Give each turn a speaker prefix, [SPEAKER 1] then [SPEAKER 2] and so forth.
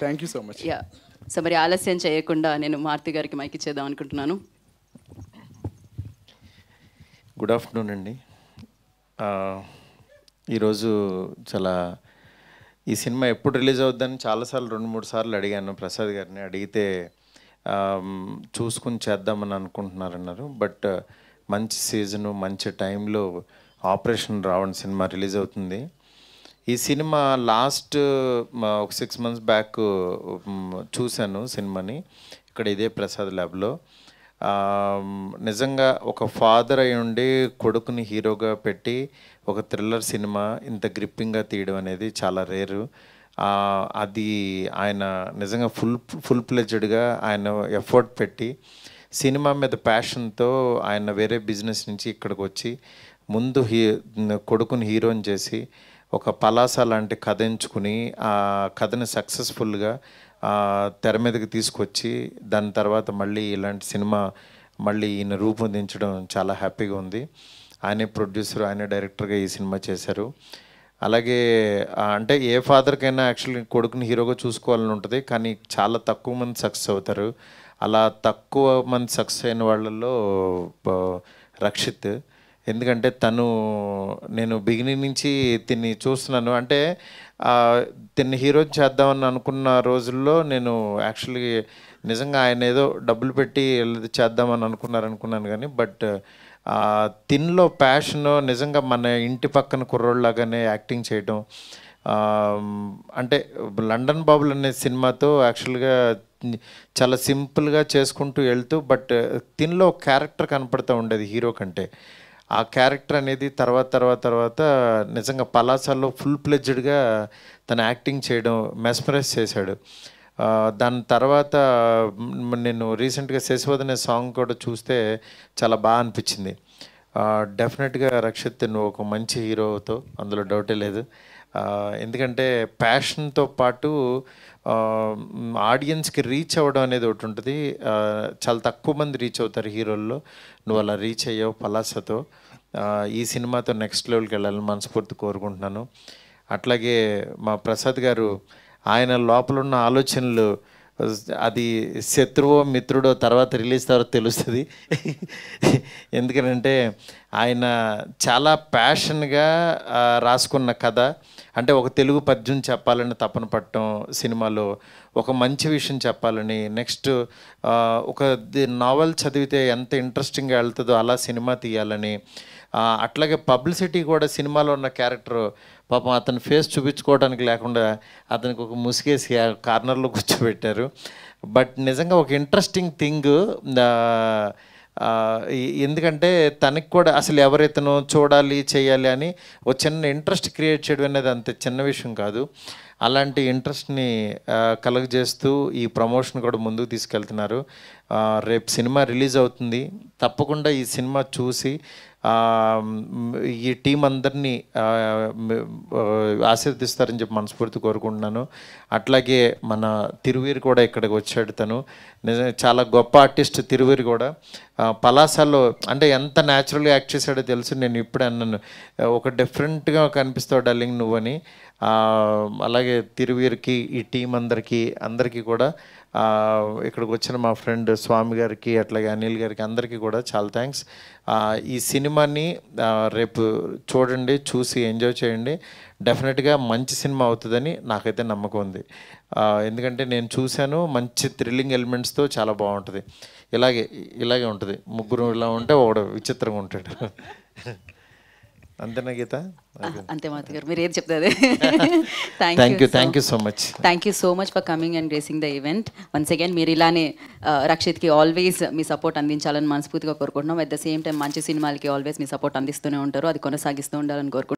[SPEAKER 1] Thank you so much.
[SPEAKER 2] Yeah, so మరి ఆలస్యం చేయకుండా నేను మారుతి గారికి మైక్ ఇచ్చేద్దాం అనుకుంటున్నాను.
[SPEAKER 3] గుడ్ ఆఫ్టర్నూన్ అండి. ఈరోజు చాలా ఈ సినిమా ఎప్పుడు రిలీజ్ అవుద్దని చాలాసార్లు 2-3 సార్లు అడిగాను ప్రసాద్ గారిని. అడిగితే చూసుకుని చేద్దామని అనుకుంటున్నారన్నారు. బట్ మంచి సీజను మంచి టైంలో ఆపరేషన్ రావణ్ సినిమా రిలీజ్ అవుతుంది. ఈ సినిమా లాస్ట్ ఒక 6 months బ్యాక్ చూశాను సినిమాని ఇక్కడ ఇదే ప్రసాద్ ల్యాబ్లో. నిజంగా ఒక ఫాదర్ అయి ఉండి కొడుకుని హీరోగా పెట్టి ఒక థ్రిల్లర్ సినిమా ఇంత గ్రిప్పింగ్గా తీయడం అనేది చాలా రేరు. అది ఆయన నిజంగా ఫుల్ ప్లెడ్జ్డ్గా ఆయన ఎఫర్ట్ పెట్టి సినిమా మీద ప్యాషన్తో ఆయన వేరే బిజినెస్ నుంచి ఇక్కడికి వచ్చి ముందు కొడుకుని హీరోని చేసి ఒక పలాస లాంటి కథ ఎంచుకుని ఆ కథని సక్సెస్ఫుల్గా తెర మీదకి తీసుకొచ్చి దాని తర్వాత మళ్ళీ ఇలాంటి సినిమా మళ్ళీ ఈయన రూపొందించడం చాలా హ్యాపీగా ఉంది. ఆయనే ప్రొడ్యూసర్, ఆయనే డైరెక్టర్గా ఈ సినిమా చేశారు. అలాగే అంటే ఏ ఫాదర్కైనా యాక్చువల్లీ కొడుకుని హీరోగా చూసుకోవాలని ఉంటుంది, కానీ చాలా తక్కువ మంది సక్సెస్ అవుతారు. అలా తక్కువ మంది సక్సెస్ అయిన వాళ్ళల్లో రక్షిత్. ఎందుకంటే నేను బిగినింగ్ నుంచి తిని చూస్తున్నాను. అంటే తిన్ని హీరో చేద్దామని అనుకున్న రోజుల్లో నేను యాక్చువల్లీ నిజంగా ఆయన ఏదో డబ్బులు పెట్టి చేద్దామని అనుకున్నాను కానీ బట్ తిన్లో ప్యాషన్ నిజంగా మన ఇంటి పక్కన కుర్రోళ్ళలాగానే యాక్టింగ్ చేయడం. అంటే లండన్ బాబులు అనే సినిమాతో యాక్చువల్గా చాలా సింపుల్గా చేసుకుంటూ వెళ్తూ బట్ తిన్లో క్యారెక్టర్ కనపడుతూ ఉండేది హీరో కంటే. ఆ క్యారెక్టర్ అనేది తర్వాత నిజంగా పలాసాలో ఫుల్ ప్లెడ్జ్డ్గా తను యాక్టింగ్ చేయడం మెస్మరైజ్ చేశాడు. దాని తర్వాత నేను రీసెంట్గా శశివదనే సాంగ్ కూడా చూస్తే చాలా బాగా అనిపించింది. డెఫినెట్గా రక్షిత్ నువ్వు ఒక మంచి హీరోతో, అందులో డౌటే లేదు. ఎందుకంటే ప్యాషన్తో పాటు ఆడియన్స్కి రీచ్ అవ్వడం అనేది ఒకటి ఉంటుంది. చాలా తక్కువ మంది రీచ్ అవుతారు హీరోల్లో, నువ్వు అలా రీచ్ అయ్యావు పలాసతో. ఈ సినిమాతో నెక్స్ట్ లెవెల్కి వెళ్ళాలని మనస్ఫూర్తి కోరుకుంటున్నాను. అట్లాగే మా ప్రసాద్ గారు ఆయన లోపల ఉన్న ఆలోచనలు అది శత్రువో మిత్రుడో తర్వాత రిలీజ్ తర్వాత తెలుస్తుంది. ఎందుకంటే ఆయన చాలా ప్యాషన్గా రాసుకున్న కథ. అంటే ఒక తెలుగు పద్యం చెప్పాలని తపన పట్టడం సినిమాలో, ఒక మంచి విషయం చెప్పాలని, నెక్స్ట్ ఒక నావెల్ చదివితే ఎంత ఇంట్రెస్టింగ్గా వెళ్తుందో అలా సినిమా తీయాలని, అట్లాగే పబ్లిసిటీ కూడా సినిమాలో ఉన్న క్యారెక్టర్ పాపం అతని ఫేస్ చూపించుకోవడానికి లేకుండా అతనికి ఒక ముసుగేసి కార్నర్లో కూర్చోబెట్టారు. బట్ నిజంగా ఒక ఇంట్రెస్టింగ్ థింగ్. ఎందుకంటే తనకి కూడా అసలు ఎవరైతేనో చూడాలి చేయాలి అని ఒక చిన్న ఇంట్రెస్ట్ క్రియేట్ చేయడం అనేది అంత చిన్న విషయం కాదు. అలాంటి ఇంట్రెస్ట్ని కలుగజేస్తూ ఈ ప్రమోషన్ కూడా ముందుకు తీసుకెళ్తున్నారు. రేపు సినిమా రిలీజ్ అవుతుంది. తప్పకుండా ఈ సినిమా చూసి ఈ టీం అందరినీ ఆశీర్దిస్తారని చెప్పి మనస్ఫూర్తి కోరుకుంటున్నాను. అట్లాగే మన తిరువీరు కూడా ఇక్కడికి వచ్చాడు. తను నిజంగా చాలా గొప్ప ఆర్టిస్ట్. తిరువీరు కూడా పలాసాలో అంటే ఎంత న్యాచురల్గా యాక్ట్ చేశాడో తెలుసు. నేను ఇప్పుడే అన్నాను, ఒక డిఫరెంట్గా కనిపిస్తావు డార్లింగ్ నువ్వని. అలాగే తిరువీరుకి, ఈ టీం అందరికీ కూడా ఇక్కడికి వచ్చిన మా ఫ్రెండ్ స్వామి గారికి, అట్లాగే అనిల్ గారికి, అందరికీ కూడా చాలా థ్యాంక్స్. ఈ సినిమాని రేపు చూడండి, చూసి ఎంజాయ్ చేయండి. డెఫినెట్గా మంచి సినిమా అవుతుందని నాకైతే నమ్మకం ఉంది. ఎందుకంటే నేను చూశాను, మంచి థ్రిల్లింగ్ ఎలిమెంట్స్తో చాలా బాగుంటుంది. ఇలాగే ఉంటుంది. ముగ్గురు ఇలా ఉంటే ఒకడు విచిత్రంగా ఉంటాడు. అంతేనా గీత?
[SPEAKER 2] అంతే మారుతి గారు, మీరు ఏది చెప్తే అదే.
[SPEAKER 3] Thank you so much.
[SPEAKER 2] Thank you so much for coming and gracing the event once again. మీరు ఇలానే రక్షిత్కి ఆల్వేస్ మీ సపోర్ట్ అందించాలని మనస్ఫూర్తిగా కోరుకుంటున్నాం. అట్ ద సేమ్ టైం మంచి సినిమాలకి ఆల్వేస్ మీ సపోర్ట్ అందిస్తూనే ఉంటారు, అది కొనసాగిస్తూ ఉండాలని కోరుకుంటున్నాం.